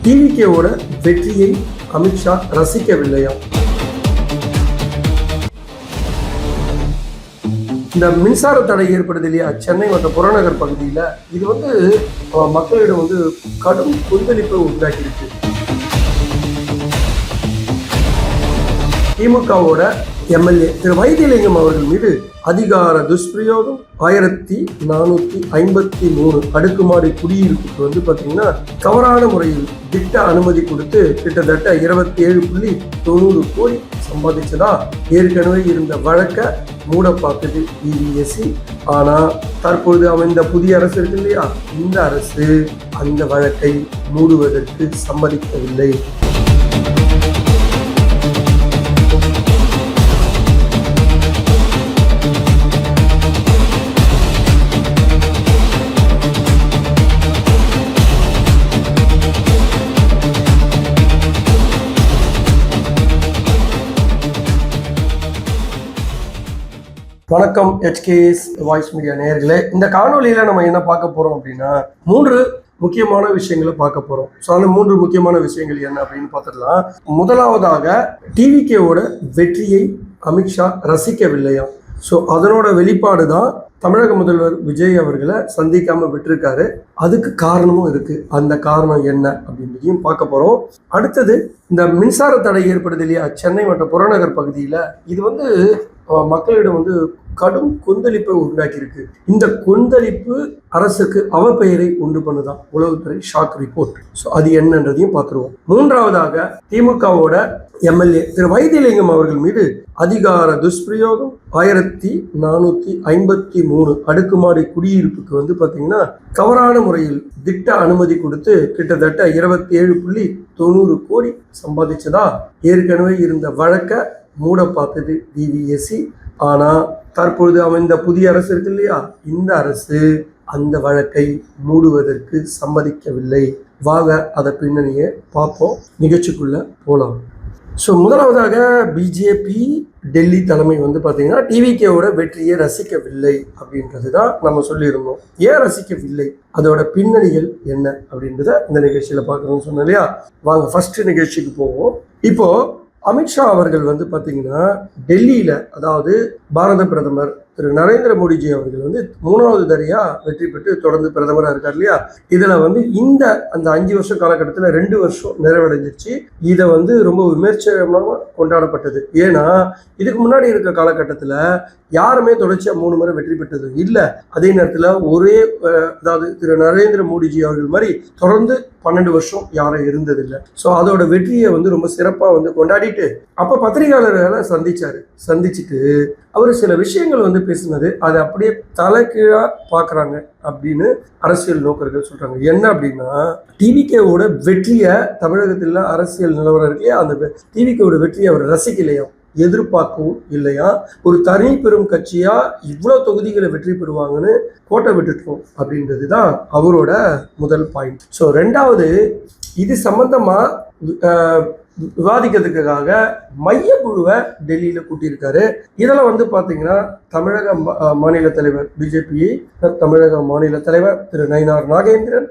டிவிகேவோட வெற்றியை அமித்ஷா ரசிக்கவில்லையா? இந்த மின்சார தடை ஏற்படுது இல்லையா சென்னை மற்றும் புறநகர் பகுதியில், இது மக்களிடம் கடும் கொந்தளிப்பை உண்டாக்கியிருக்கு. திமுகவோட எம்எல்ஏ திரு வைத்தியலிங்கம் அவர்கள் மீது அதிகார துஷ்பிரயோகம் 1453 அடுக்குமாடி குடியிருப்புக்கு பார்த்தீங்கன்னா தவறான முறையில் திட்ட அனுமதி கொடுத்து கிட்டத்தட்ட 27.90 கோடி சம்பாதிச்சதா ஏற்கனவே இருந்த வழக்க மூட பார்க்குது இவிஎஸ்சி. ஆனா தற்பொழுது அமைந்த புதிய அரசு இருக்கு இல்லையா, இந்த அரசு அந்த வழக்கை மூடுவதற்கு சம்மதிக்கவில்லை. வணக்கம் HKS வாய்ஸ் மீடியா நேயர்களே. இந்த காணொலியில நம்ம என்ன பார்க்க போறோம் அப்படின்னா 3 முக்கியமான விஷயங்களை பார்க்க போறோம். ஸோ அந்த 3 முக்கியமான விஷயங்கள் என்ன அப்படின்னு பார்த்துடலாம். முதலாவதாக, டிவிகேவோட வெற்றியை அமித்ஷா ரசிக்கவில்லையா? ஸோ அதனோட வெளிப்பாடு தான் தமிழக முதல்வர் விஜய் அவர்களை சந்திக்காம விட்டுருக்காரு. அதுக்கு காரணமும் இருக்கு. அந்த காரணம் என்ன அப்படின்றதையும் பார்க்க போறோம். அடுத்தது, இந்த மின்சார தடை ஏற்படுது இல்லையா சென்னை மற்றும் புறநகர் பகுதியில், இது மக்களிடம் கடும் கொந்தளிப்பை உண்டாக்கியிருக்கு. இந்த கொந்தளிப்பு அரசுக்கு அவப்பெயரை உண்டு பண்ணுதான் உளவுத்துறை ஷாக் ரிப்போர்ட். ஸோ அது என்னன்றதையும் பார்த்துருவோம். மூன்றாவதாக, திமுகவோட எம்எல்ஏ திரு வைத்தியலிங்கம் அவர்கள் மீது அதிகார துஷ்பிரயோகம் 1453 அடுக்குமாடி குடியிருப்புக்கு பார்த்தீங்கன்னா தவறான முறையில் திட்ட அனுமதி கொடுத்து கிட்டத்தட்ட 27.90 கோடி சம்பாதிச்சதா ஏற்கனவே இருந்த வழக்க மூட பார்த்தது டிவிஎஸ்சி. ஆனா தற்பொழுது அமைந்த புதிய அரசு இருக்கு இல்லையா, இந்த அரசு அந்த வழக்கை மூடுவதற்கு சம்மதிக்கவில்லை. வாங்க அதை பின்னணியை பார்ப்போம், நிகழ்ச்சிக்குள்ள போலாம். ஸோ முதலாவதாக, பிஜேபி டெல்லி தலைமை பார்த்தீங்கன்னா டிவிகேவோட வெற்றியை ரசிக்கவில்லை அப்படின்றது தான் நம்ம சொல்லியிருந்தோம். ஏன் ரசிக்கவில்லை, அதோட பின்னணிகள் என்ன அப்படின்றத இந்த நிகழ்ச்சியில் பார்க்கணும்னு சொன்னோம் இல்லையா. வாங்க ஃபர்ஸ்ட் நிகழ்ச்சிக்கு போவோம். இப்போ அமித்ஷா அவர்கள் பார்த்தீங்கன்னா டெல்லியில், அதாவது பாரத பிரதமர் திரு நரேந்திர மோடிஜி அவர்கள் 3வது தடையா வெற்றி பெற்று தொடர்ந்து பிரதமராக இருக்கார் இல்லையா. இதில் இந்த அந்த 5 வருஷம் காலகட்டத்தில் 2 வருஷம் நிறைவடைஞ்சிருச்சு. இதை ரொம்ப விமர்சனமாக கொண்டாடப்பட்டது. ஏன்னா இதுக்கு முன்னாடி இருக்க காலகட்டத்தில் யாருமே தொடர்ச்சியாக 3 முறை வெற்றி பெற்றது இல்லை. அதே நேரத்தில் அதாவது திரு நரேந்திர மோடிஜி அவர்கள் மாதிரி தொடர்ந்து 12 வருஷம் யாரும் இருந்ததில்லை. ஸோ அதோட வெற்றியை ரொம்ப சிறப்பாக கொண்டாடிட்டு அப்போ பத்திரிகையாளர்களை சந்திச்சுட்டு அவர் சில விஷயங்கள் பேசினது அதை அப்படியே தலைகீழா பார்க்குறாங்க அப்படின்னு அரசியல் நோக்கர்கள் சொல்றாங்க. என்ன அப்படின்னா, டிவிகேவோட வெற்றியை தமிழகத்தில் அரசியல் நிலவரம் இருக்கு, அந்த டிவிகேவோட வெற்றியை அவர் ரசிக்கலையா, எதிர்பார்க்கவும் இல்லையா. ஒரு தனி பெரும் கட்சியா இவ்வளவு தொகுதிகளை வெற்றி பெறுவாங்கன்னு கோட்டை விட்டுட்டோம் அப்படின்றது தான் அவரோட முதல் பாயிண்ட். ஸோ ரெண்டாவது, இது சம்பந்தமா விவாதிக்கிறதுக்காக மையக்குழுவை டெல்லியில கூட்டியிருக்காரு. இதில் பார்த்தீங்கன்னா தமிழக மாநில தலைவர், பிஜேபி தமிழக மாநில தலைவர் திரு நயினார் நாகேந்திரன்,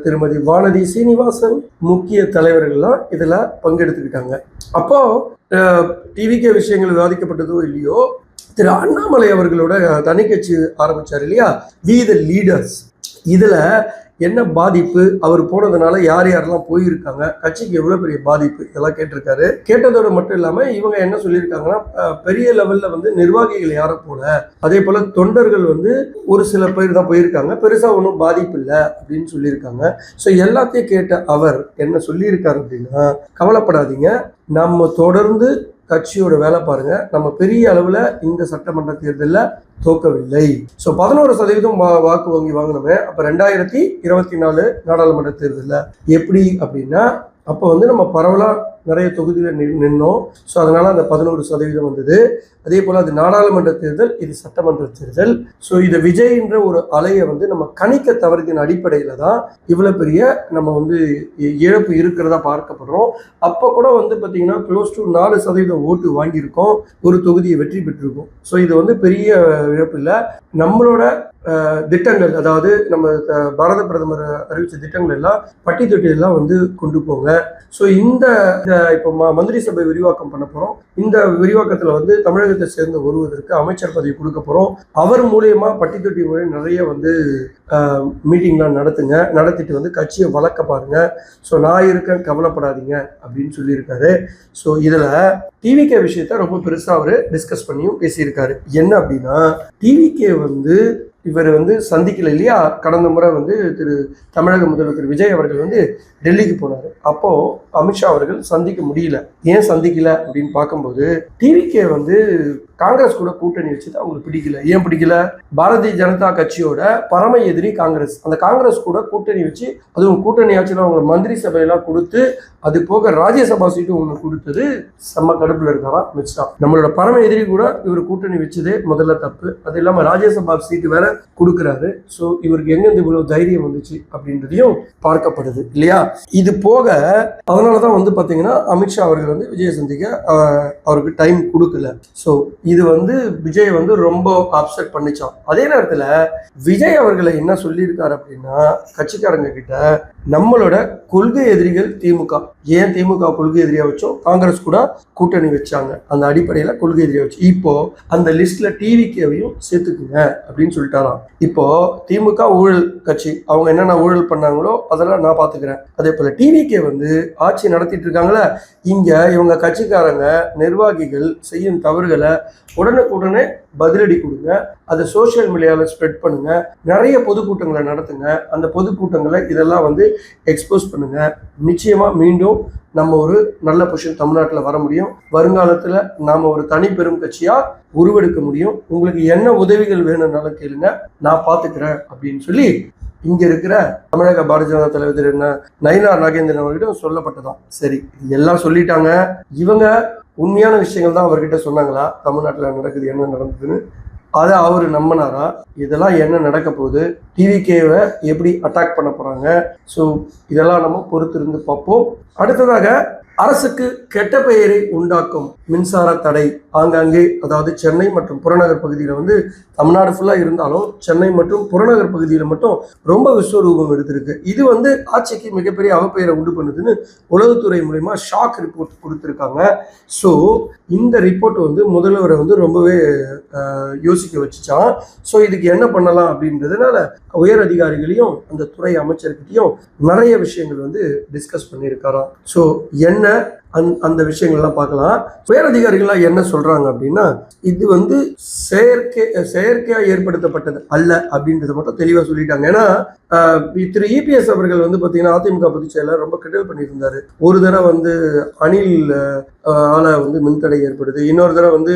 திருமதி வானதி சீனிவாசன், முக்கிய தலைவர்கள்லாம் இதுல பங்கெடுத்துக்கிட்டாங்க. அப்போ டிவிகே விஷயங்கள் விவாதிக்கப்பட்டதோ இல்லையோ, திரு அண்ணாமலை அவர்களோட தனி கட்சி ஆரம்பிச்சார் இல்லையா, வி த லீடர்ஸ். இதுல என்ன பாதிப்பு, அவர் போனதுனால யார் யாரெல்லாம் போயிருக்காங்க, கட்சிக்கு எவ்வளவு பெரிய பாதிப்பு, இதெல்லாம் கேட்டிருக்காரு. கேட்டதோட மட்டும் இல்லாம இவங்க என்ன சொல்லியிருக்காங்கன்னா, பெரிய லெவல்ல நிர்வாகிகள் யாரும் போல, அதே போல தொண்டர்கள் ஒரு சில பேர் தான் போயிருக்காங்க, பெருசா ஒன்றும் பாதிப்பு இல்லை அப்படின்னு சொல்லியிருக்காங்க. ஸோ எல்லாத்தையும் கேட்ட அவர் என்ன சொல்லியிருக்காரு அப்படின்னா, கவலைப்படாதீங்க, நம்ம தொடர்ந்து கட்சியோட வேலை பாருங்க, நம்ம பெரிய அளவுல இந்த சட்டமன்ற தேர்தலில் தோக்கவில்லை. ஸோ 11% வாக்கு வங்கி வாங்கினோமே. அப்போ 2024 நாடாளுமன்ற தேர்தலில் எப்படி அப்படின்னா, அப்போ நம்ம பரவலாக நிறைய தொகுதியில் நின்னோம். ஸோ அதனால அந்த 11% வந்தது. அதே போல் அது நாடாளுமன்ற தேர்தல், இது சட்டமன்ற தேர்தல். ஸோ இதை விஜய்ன்ற ஒரு அலையை நம்ம கணிக்க தவறின அடிப்படையில் தான் இவ்வளோ பெரிய நம்ம இழப்பு இருக்கிறதா பார்க்கப்படுறோம். அப்போ கூட பார்த்தீங்கன்னா க்ளோஸ் டு 4% ஓட்டு வாங்கியிருக்கோம், ஒரு தொகுதியை வெற்றி பெற்றிருக்கோம். ஸோ இது பெரிய இழப்பு இல்லை. நம்மளோட திட்டங்கள், அதாவது நம்ம பாரத பிரதமர் அறிவிச்ச திட்டங்கள் எல்லாம் பட்டி தொட்டி எல்லாம் வந்து கொண்டு போங்க. ஸோ இந்த இப்போ மந்திரி சபை விரிவாக்கம் பண்ண போறோம். இந்த விரிவாக்கத்துல வந்து தமிழகத்தை சேர்ந்த ஒருவருக்கு அமைச்சர் பதவி கொடுக்க போறோம். அவர் மூலியமா பட்டி தொட்டி முறை நிறைய வந்து மீட்டிங்லாம் நடத்திட்டு வந்து கட்சியை வளர்க்க பாருங்க. ஸோ நான் இருக்கேன், கவலைப்படாதீங்க அப்படின்னு சொல்லியிருக்காரு. ஸோ இதுல டிவிகே விஷயத்த ரொம்ப பெருசா அவரு டிஸ்கஸ் பண்ணியும் பேசியிருக்காரு. என்ன அப்படின்னா, டிவிகே வந்து இவர் வந்து சந்திக்கல இல்லையா. கடந்த முறை வந்து தமிழக முதல்வர் திரு விஜய் அவர்கள் வந்து டெல்லிக்கு போனார். அப்போ அமித்ஷா அவர்கள் சந்திக்க முடியல. ஏன் சந்திக்கல அப்படின்னு பார்க்கும்போது, டிவிகே வந்து காங்கிரஸ் கூட கூட்டணி வச்சுட்டு அவங்களுக்கு பிடிக்கல. ஏன் பிடிக்கல? பாரதிய ஜனதா கட்சியோட பரம எதிரி காங்கிரஸ். அந்த காங்கிரஸ் கூட கூட்டணி வச்சு, அதுவும் கூட்டணி ஆட்சியில் அவங்க மந்திரி சபையெல்லாம் கொடுத்து, அது போக ராஜ்யசபா சீட்டு ஒன்று கொடுத்தது செம்ம கடுப்புல இருக்காராம் அமித்ஷா. நம்மளோட பரம எதிரி கூட இவர் கூட்டணி வச்சதே முதல்ல தப்பு. அது இல்லாம ராஜ்யசபா சீட்டு வேற கொடுக்குறாரு. ஸோ இவருக்கு எங்கேருந்து இவ்வளவு தைரியம் வந்துச்சு அப்படின்றதையும் பார்க்கப்படுது இல்லையா. இது போக அதனாலதான் வந்து பாத்தீங்கன்னா அமித்ஷா அவர்கள் வந்து விஜயை சந்திக்க அவருக்கு டைம் கொடுக்கல. ஸோ இது வந்து விஜய் வந்து ரொம்ப அப்செட் பண்ணிச்சான். அதே நேரத்துல விஜய் அவர்களை என்ன சொல்லியிருக்காரு அப்படின்னா, கட்சிக்காரங்க கிட்ட நம்மளோட கொள்கை எதிரிகள் திமுக. ஏன் திமுக கொள்கை எதிரியா வச்சோம்? காங்கிரஸ் கூட கூட்டணி வச்சாங்க. அந்த அடிப்படையில கொள்கை எதிரியா வச்சு இப்போ அந்த லிஸ்ட்ல டிவிகேவையும் சேர்த்துக்குங்க அப்படின்னு சொல்லிட்டாராம். இப்போ திமுக ஊழல் கட்சி, அவங்க என்னென்ன ஊழல் பண்ணாங்களோ அதெல்லாம் நான் பாத்துக்கிறேன். அதே போல டிவிகே வந்து ஆட்சி நடத்திட்டு இருக்காங்களே, இங்க இவங்க கட்சிக்காரங்க நிர்வாகிகள் செய்யும் தவறுகளை உடனுக்குடனே பதிலடி கொடுங்க. அதை சோசியல் மீடியால ஸ்ப்ரெட் பண்ணுங்க. நிறைய பொதுக்கூட்டங்களை நடத்துங்க. அந்த பொதுக்கூட்டங்களை இதெல்லாம் வந்து எக்ஸ்போஸ் பண்ணுங்க. நிச்சயமா மீண்டும் நம்ம ஒரு நல்ல பொசிஷன் தமிழ்நாட்டில் வர முடியும். வருங்காலத்துல நாம ஒரு தனி பெரும் கட்சியா உருவெடுக்க முடியும். உங்களுக்கு என்ன உதவிகள் வேணும்னாலும் கேளுங்க, நான் பாத்துக்கிறேன் அப்படின்னு சொல்லி இங்க இருக்கிற தமிழக பாரதிய ஜனதா தலைவர் திரு நயினார் நாகேந்திரன் அவர்கிட்ட சொல்லப்பட்டதான். சரி, எல்லாம் சொல்லிட்டாங்க. இவங்க உண்மையான விஷயங்கள் தான் அவர்கிட்ட சொன்னாங்களா? தமிழ்நாட்டில் நடக்குது, என்ன நடந்ததுன்னு அதை அவர் நம்பினாரா? இதெல்லாம் என்ன நடக்க போகுது? டிவிகேவை எப்படி அட்டாக் பண்ண போறாங்க? ஸோ இதெல்லாம் நம்ம பொறுத்திருந்து பார்ப்போம். அடுத்ததாக, அரசுக்கு கெட்ட பெயரை உண்டாக்கும் மின்சார தடை ஆங்காங்கே, அதாவது சென்னை மற்றும் புறநகர் பகுதியில் வந்து தமிழ்நாடு ஃபுல்லாக இருந்தாலும் சென்னை மற்றும் புறநகர் பகுதியில் மட்டும் ரொம்ப விஸ்வரூபம் எடுத்திருக்கு. இது வந்து ஆட்சிக்கு மிகப்பெரிய அவப்பெயரை உண்டு பண்ணுதுன்னு உளவுத்துறை மூலமா ஷாக் ரிப்போர்ட் கொடுத்துருக்காங்க. ஸோ இந்த ரிப்போர்ட் வந்து முதல்வரை வந்து ரொம்பவே யோசிக்க வச்சுச்சான். ஸோ இதுக்கு என்ன பண்ணலாம் அப்படின்றதுனால உயர் அதிகாரிகளையும் அந்த துறை அமைச்சர்கிட்டையும் நிறைய விஷயங்கள் வந்து டிஸ்கஸ் பண்ணியிருக்காராம். ஸோ என்ன அந்த விஷயங்கள்லாம் பார்க்கலாம். உயர் அதிகாரிகள்லாம் என்ன சொல்றாங்க அப்படின்னா, இது வந்து செயற்கையா ஏற்படுத்தப்பட்டது அல்ல அப்படின்றத மட்டும் தெளிவா சொல்லிட்டாங்க. ஏன்னா திரு இபிஎஸ் அவர்கள் வந்து பாத்தீங்கன்னா அதிமுக பொதுச் செயலர் ரொம்ப கிண்டல் பண்ணியிருந்தாரு. ஒரு தடவை வந்து அணில் ஆல வந்து மின்தடை ஏற்படுது, இன்னொரு தடவை வந்து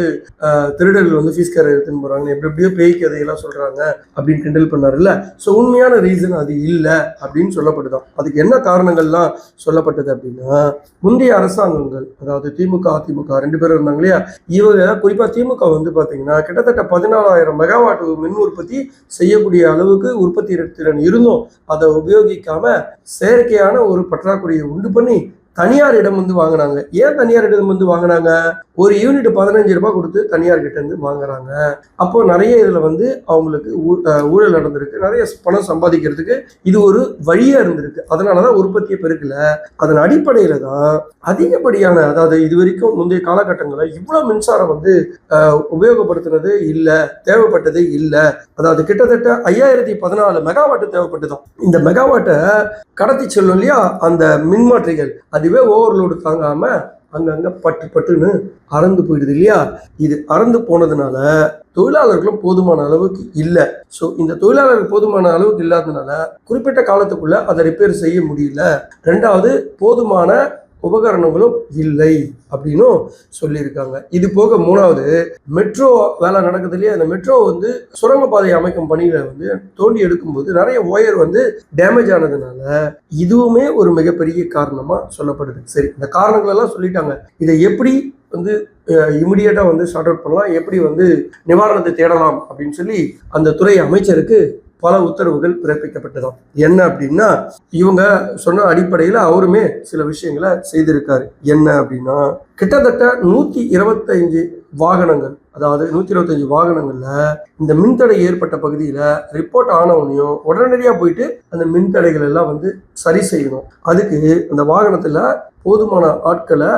திருடர்கள் வந்து ஃபீஸ் கேர் எடுத்துன்னு போறாங்க, எப்படியோ பேய் கதையெல்லாம் சொல்றாங்க அப்படின்னு கிண்டல் பண்ணாருல்ல. ஸோ உண்மையான ரீசன் அது இல்லை அப்படின்னு சொல்லப்படுதான். அதுக்கு என்ன காரணங்கள்லாம் சொல்லப்பட்டது அப்படின்னா, முந்தைய அரசாங்கங்கள், அதாவது திமுக அதிமுக ரெண்டு பேரும் இருந்தாங்க இல்லையா, இவங்க குறிப்பா திமுக வந்து பாத்தீங்கன்னா கிட்டத்தட்ட 14,000 மெகாவாட் மின் உற்பத்தி செய்யக்கூடிய அளவுக்கு உற்பத்தி திறன் இருந்தும் அதை உபயோகிக்காம செயற்கையான ஒரு பற்றாக்குறையை உண்டு பண்ணி தனியாரிடம் வந்து வாங்கினாங்க. ஏன் தனியாரிடம் வந்து வாங்கினாங்க? ஒரு யூனிட் 15 ரூபாய் கொடுத்து தனியார் கிட்ட இருந்து வாங்குறாங்க. அப்போ நிறைய இதுல வந்து அவங்களுக்கு ஊழல் நடந்திருக்கு. நிறைய பணம் சம்பாதிக்கிறதுக்கு இது ஒரு வழியா இருந்திருக்கு. அதனாலதான் உற்பத்தியை பெருக்கல. அதன் அடிப்படையில தான் அதிகப்படியான, அதாவது இது வரைக்கும் முந்தைய காலகட்டங்களில் இவ்வளவு மின்சாரம் வந்து உபயோகப்படுத்துறது இல்லை, தேவைப்பட்டதே இல்லை. அதாவது கிட்டத்தட்ட 5014 மெகாவாட் தேவைப்பட்டுதான். இந்த மெகாவாட்டை கடத்தி செல்லும் இல்லையா அந்த மின்மாற்றிகள், அதுவே ஓவர்லோடு தாங்காம அங்கங்க பட்டுன்னு அறந்து போயிடுது இல்லையா. இது அறந்து போனதுனால தொழிலாளர்களும் போதுமான அளவுக்கு இல்லை. ஸோ இந்த தொழிலாளர்கள் போதுமான அளவுக்கு இல்லாததுனால குறிப்பிட்ட காலத்துக்குள்ள அதை ரிப்பேர் செய்ய முடியல. ரெண்டாவது, போதுமான உபகரணங்களும் இல்லை அப்படின்னும் சொல்லியிருக்காங்க. இது போக மூணாவது, மெட்ரோ வேலை நடக்குது இல்லையா, அந்த மெட்ரோ வந்து சுரங்கப்பாதை அமைக்கும் பணியில வந்து தோண்டி எடுக்கும்போது நிறைய ஒயர் வந்து டேமேஜ் ஆனதுனால இதுவுமே ஒரு மிகப்பெரிய காரணமா சொல்லப்படுது. சரி, இந்த காரணங்கள் எல்லாம் சொல்லிட்டாங்க. இதை எப்படி வந்து இமிடியேட்டா வந்து ஷார்ட் அவுட் பண்ணலாம், எப்படி வந்து நிவாரணத்தை தேடலாம் அப்படின்னு சொல்லி அந்த துறை அமைச்சருக்கு பல உத்தரவுகள் பிறப்பிக்கப்பட்டதாம். என்ன அப்படின்னா, இவங்க சொன்ன அடிப்படையில் அவருமே சில விஷயங்களை செய்திருக்காரு. என்ன அப்படின்னா, கிட்டத்தட்ட 125 வாகனங்கள் அதாவது 125 வாகனங்கள்ல இந்த மின்தடை ஏற்பட்ட பகுதியில ரிப்போர்ட் ஆனவனையும் உடனடியா போயிட்டு அந்த மின்தடைகள் எல்லாம் வந்து சரி செய்யணும். அதுக்கு அந்த வாகனத்துல போதுமான ஆட்களை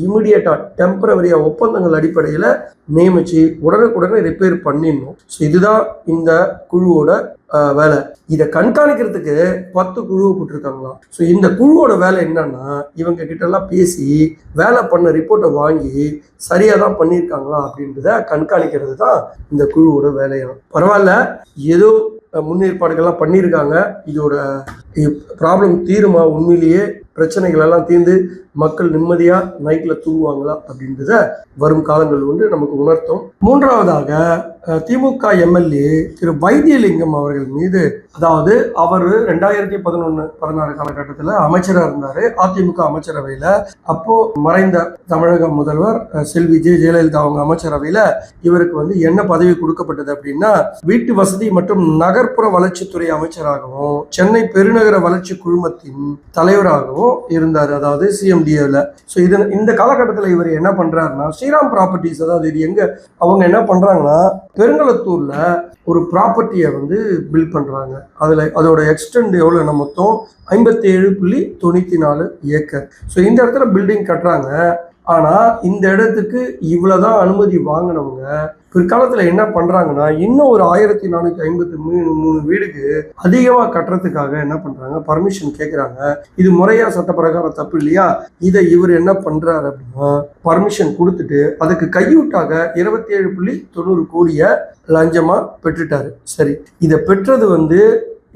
இமிடியேட்டா டெம்பரவரியா ஒப்பந்தங்கள் அடிப்படையில நியமிச்சு உடனுக்குடனே ரிப்பேர் பண்ணிடணும். ஸோ இதுதான் இந்த குழுவோட வேலை. இதை கண்காணிக்கிறதுக்கு 10 குழுவை போட்டிருக்காங்களாம். ஸோ இந்த குழுவோட வேலை என்னன்னா, இவங்க கிட்ட எல்லாம் பேசி வேலை பண்ண ரிப்போர்ட்டை வாங்கி சரியா தான் பண்ணியிருக்காங்களா அப்படின்றத கண்காணிக்கிறது தான் இந்த குழுவோட வேலையாகும். பரவாயில்ல, ஏதோ முன்னேற்பாடுகள்லாம் பண்ணியிருக்காங்க. இதோட ப்ராப்ளம் தீருமா, உண்மையிலேயே பிரச்சனைகள் எல்லாம் தீர்ந்து மக்கள் நிம்மதியா நைட்ல தூங்குவாங்களா அப்படின்றத வரும் காலங்கள் வந்து நமக்கு உணர்த்தும். மூன்றாவதாக திமுக எம்எல்ஏ திரு வைத்தியலிங்கம் அவர்கள் மீது, அதாவது அவர் 2011-16 காலகட்டத்தில் அமைச்சராக இருந்தார் அதிமுக அமைச்சரவையில். அப்போ மறைந்த தமிழக முதல்வர் செல்வி ஜெயலலிதா அவங்க அமைச்சரவையில் இவருக்கு வந்து என்ன பதவி கொடுக்கப்பட்டது அப்படின்னா, வீட்டு வசதி மற்றும் நகர்ப்புற வளர்ச்சித்துறை அமைச்சராகவும் சென்னை பெருநகர வளர்ச்சி குழுமத்தின் தலைவராகவும் இருந்தார், அதாவது சிஎம்டிஏல. ஸோ இந்த காலகட்டத்தில் இவர் என்ன பண்றாருன்னா, ஸ்ரீராம் ப்ராப்பர்ட்டிஸ், அதாவது இது எங்க அவங்க என்ன பண்றாங்கன்னா, பெருங்களத்தூர்ல ஒரு ப்ராப்பர்ட்டியை வந்து பில்ட் பண்றாங்க. அதோட எக்ஸ்டெண்ட் எவ்வளோ, மொத்தம் 57.94 ஏக்கர். ஸோ இந்த இடத்துல பில்டிங் கட்டுறாங்க. ஆனா இந்த இடத்துக்கு இவ்வளவுதான் அனுமதி வாங்கினவங்க பிற்காலத்துல என்ன பண்றாங்கன்னா, இன்னும் ஒரு 1453 வீடுக்கு அதிகமா கட்டுறதுக்காக என்ன பண்றாங்க, பர்மிஷன் கேட்கறாங்க. இது முறையா சட்ட பிரகாரம் தப்பு இல்லையா? இதை இவர் என்ன பண்றாரு அப்படின்னா, பர்மிஷன் கொடுத்துட்டு அதுக்கு கையூட்டாக 27.90 கோடியை லஞ்சமா பெற்றுட்டாரு. சரி, இதை பெற்றது வந்து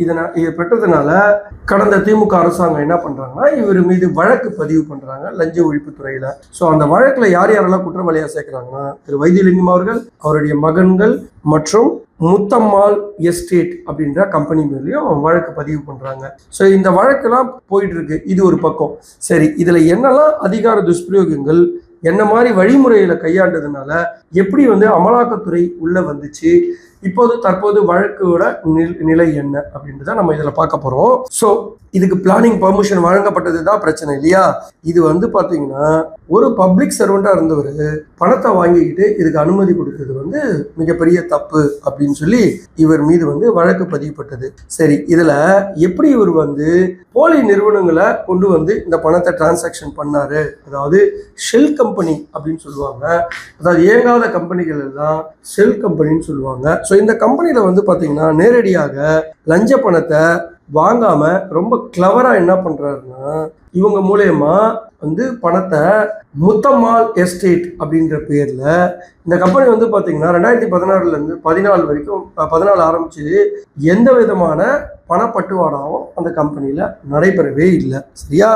இதை பெற்றதுனால கடந்த திமுக அரசாங்கம் என்ன பண்றாங்கன்னா, இவர் மீது வழக்கு பதிவு பண்றாங்க லஞ்ச ஒழிப்பு துறையில. ஸோ அந்த வழக்குல யார் யாரெல்லாம் குற்றவாளியா சேர்க்கிறாங்கன்னா, திரு வைத்தியலிங்கம் அவர்கள், அவருடைய மகன்கள் மற்றும் முத்தம்மாள் எஸ்டேட் அப்படின்ற கம்பெனி மேலேயும் வழக்கு பதிவு பண்றாங்க. ஸோ இந்த வழக்கெல்லாம் போயிட்டு இருக்கு. இது ஒரு பக்கம். சரி, இதுல என்னெல்லாம் அதிகார துஷ்பிரயோகங்கள், என்ன மாதிரி வழிமுறையில கையாண்டதுனால எப்படி வந்து அமலாக்கத்துறை உள்ள வந்துச்சு, இப்போது தற்போது வழக்கோட நிலை என்ன அப்படின்றத நம்ம இதுல பார்க்க போறோம். ஸோ இதுக்கு பிளானிங் பர்மிஷன் வழங்கப்பட்டது தான் பிரச்சனை இல்லையா? இது வந்து பாத்தீங்கன்னா, ஒரு பப்ளிக் சர்வெண்டா இருந்தவர் பணத்தை வாங்கிக்கிட்டு இதுக்கு அனுமதி கொடுத்தது வந்து மிகப்பெரிய தப்பு அப்படின்னு சொல்லி இவர் மீது வந்து வழக்கு பதிவுப்பட்டது. சரி, இதுல எப்படி இவர் வந்து போலி நிறுவனங்களை கொண்டு வந்து இந்த பணத்தை டிரான்சாக்ஷன் பண்ணாரு, அதாவது ஷெல் கம்பெனி அப்படின்னு சொல்லுவாங்க, அதாவது இயங்காத கம்பெனிகள் எல்லாம் ஷெல் கம்பெனின்னு சொல்லுவாங்க. ஸோ இந்த கம்பெனியில வந்து பாத்தீங்கன்னா, நேரடியாக லஞ்ச பணத்தை வாங்காம ரொம்ப கிளவரா என்ன பண்றாருன்னா, இவங்க மூலயமா வந்து பணத்தை முத்தம்மாள் எஸ்டேட் அப்படின்ற பேர்ல இந்த கம்பெனி வந்து பாத்தீங்கன்னா 2016 14 வரைக்கும் 14 ஆரம்பிச்சு எந்த விதமான பணப்பட்டுவாடாவும் அந்த கம்பெனியில நடைபெறவே இல்லை. சரியா?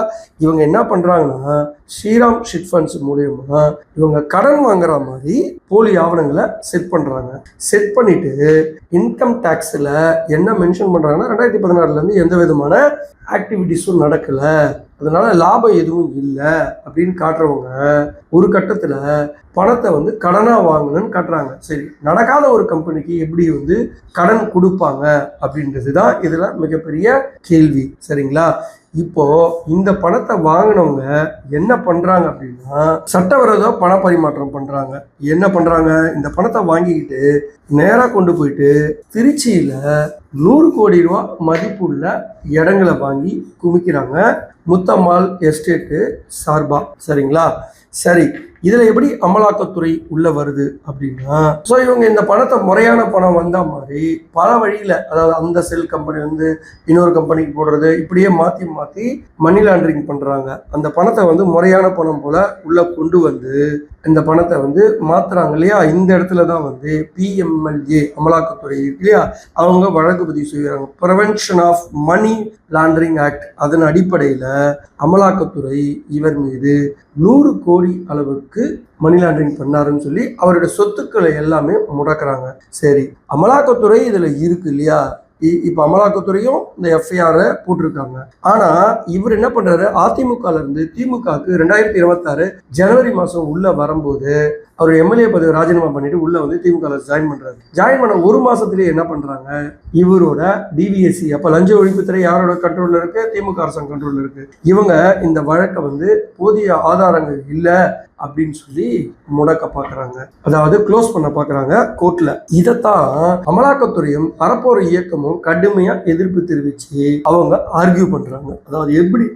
இவங்க என்ன பண்றாங்கன்னா, ஸ்ரீராம் சிட் ஃபண்ட்ஸ் மூலியமா இவங்க கடன் வாங்குற மாதிரி போலி ஆவணங்களை செட் பண்றாங்க. செட் பண்ணிட்டு இன்கம் டேக்ஸ்ல என்ன மென்ஷன் பண்றாங்கன்னா, 2016 எந்த விதமான ஆக்டிவிட்டிஸும் நடக்கல, அதனால லாபம் எதுவும் இல்லை அப்படின்னு காட்டுறவங்க ஒரு கட்டத்துல பணத்தை வந்து கடனா வாங்கணும்னு காட்டுறாங்க. சரி, நடக்காத ஒரு கம்பெனிக்கு எப்படி வந்து கடன் கொடுப்பாங்க அப்படின்றது தான் இதுல மிகப்பெரிய கேள்வி. சரிங்களா? இப்போ இந்த பணத்தை வாங்கினவங்க என்ன பண்றாங்க அப்படின்னா, சட்டவிரோத பண பரிமாற்றம் பண்றாங்க. என்ன பண்றாங்க, இந்த பணத்தை வாங்கிக்கிட்டு நேரா கொண்டு போயிட்டு திருச்சியில 100 கோடி ரூபாய் மதிப்புள்ள இடங்களை வாங்கி குமிக்கிறாங்க முத்தம்மாள் எஸ்டேட்டு சார்பா. சரிங்களா? சரி, இதுல எப்படி அமலாக்கத்துறை உள்ள வருது அப்படின்னா, ஸோ இவங்க இந்த பணத்தை முறையான பணம் வந்த மாதிரி பல வழியில, அதாவது அந்த செல் கம்பெனி வந்து இன்னொரு கம்பெனிக்கு போடுறது, இப்படியே மாத்தி மாத்தி மணி லாண்டரிங் பண்றாங்க. அந்த பணத்தை வந்து முறையான பணம் போல உள்ள கொண்டு வந்து இந்த பணத்தை வந்து மாத்துறாங்க இல்லையா? இந்த இடத்துல தான் வந்து பிஎம்எல்ஏ அமலாக்கத்துறை இருக்கு இல்லையா, அவங்க வழக்கு பதிவு செய்கிறாங்க. Prevention of money laundering act. அதன் அடிப்படையில அமலாக்கத்துறை இவர் மீது 100 கோடி அளவுக்கு மணி லாண்டரிங் பண்ணாருன்னு சொல்லி அவருடைய சொத்துக்களை எல்லாமே முடக்கிறாங்க. சரி, அமலாக்கத்துறை இதுல இருக்கு இல்லையா? இப்ப அமலாக்கத்துறையும் இந்த எஃப்ஐஆர் போட்டிருக்காங்க. ஆனா இவர் என்ன பண்றாரு, அதிமுகல இருந்து திமுகவுக்கு 2026 ஜனவரி மாசம் உள்ள வரும்போது அவர் எம்எல்ஏ பதவி ராஜினாமா பண்ணிட்டு உள்ள வந்து திமுக ஜாயின் பண்றாரு. ஜாயின் பண்ண ஒரு மாசத்திலேயே என்ன பண்றாங்க, இவரோட டிவிஎஸ்சி, அப்ப லஞ்ச ஒழிப்புத்துறை யாரோட கண்ட்ரோல்ல இருக்கு, திமுக அரசாங்க கண்ட்ரோல்ல இருக்கு. இவங்க இந்த வழக்கை வந்து போதிய ஆதாரங்கள் இல்லை அப்படின்னு சொல்லி முடக்க பாக்குறாங்க, அதாவது க்ளோஸ் பண்ண பாக்குறாங்க கோர்ட்ல. இதைத்தான் அமலாக்கத்துறையும் அறப்போர் இயக்கமும் கடுமையா எதிர்ப்பு தெரிவிச்சு அவங்க ஆர்கியூ பண்றாங்க. அதாவது எப்படி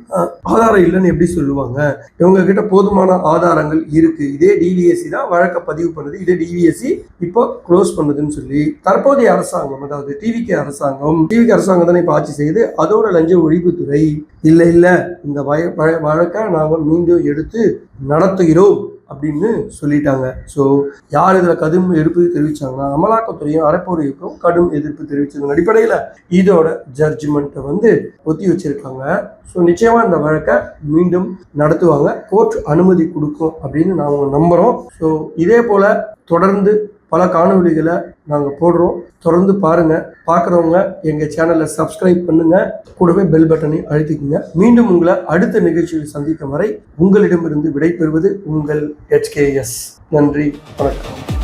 ஆதாரம் இல்லைன்னு எப்படி சொல்லுவாங்க, இவங்க கிட்ட போதுமான ஆதாரங்கள் இருக்கு, இதே டிவிஎஸ்சி தான் வழக்க பதிவு பண்ணுது, இதே டிவிஎஸ்சி இப்போ க்ளோஸ் பண்ணுதுன்னு சொல்லி தற்போதைய அரசாங்கம், அதாவது டிவிகே அரசாங்கம் தானே இப்ப ஆட்சி செய்யுது, அதோட லஞ்ச ஒழிப்புத்துறை இல்ல இந்த வழக்கை நாம மீண்டும் எடுத்து நடத்துகிறோம் அப்படின்னு சொல்லிட்டாங்க. ஸோ யார் இதில் கடும் எதிர்ப்பு தெரிவிச்சாங்கன்னா அமலாக்கத்துறையும் அறப்போர் இயக்கம் கடும் எதிர்ப்பு தெரிவிச்சதன் அடிப்படையில் இதோட ஜட்ஜ்மெண்ட்டை வந்து ஒத்தி வச்சிருக்காங்க. ஸோ நிச்சயமா இந்த வழக்கை மீண்டும் நடத்துவாங்க, கோர்ட் அனுமதி கொடுக்கும் அப்படின்னு நாங்கள் நம்புகிறோம். ஸோ இதே போல தொடர்ந்து பல காணொலிகளை நாங்கள் போடுறோம், தொடர்ந்து பாருங்க. பார்க்குறவங்க எங்கள் சேனலை சப்ஸ்கிரைப் பண்ணுங்க, கூடவே பெல் பட்டனை அழுத்திக்குங்க. மீண்டும் உங்களை அடுத்த நிகழ்ச்சியில் சந்திக்கும் வரை உங்களிடமிருந்து விடைபெறுவது உங்கள் HKS. நன்றி, வணக்கம்.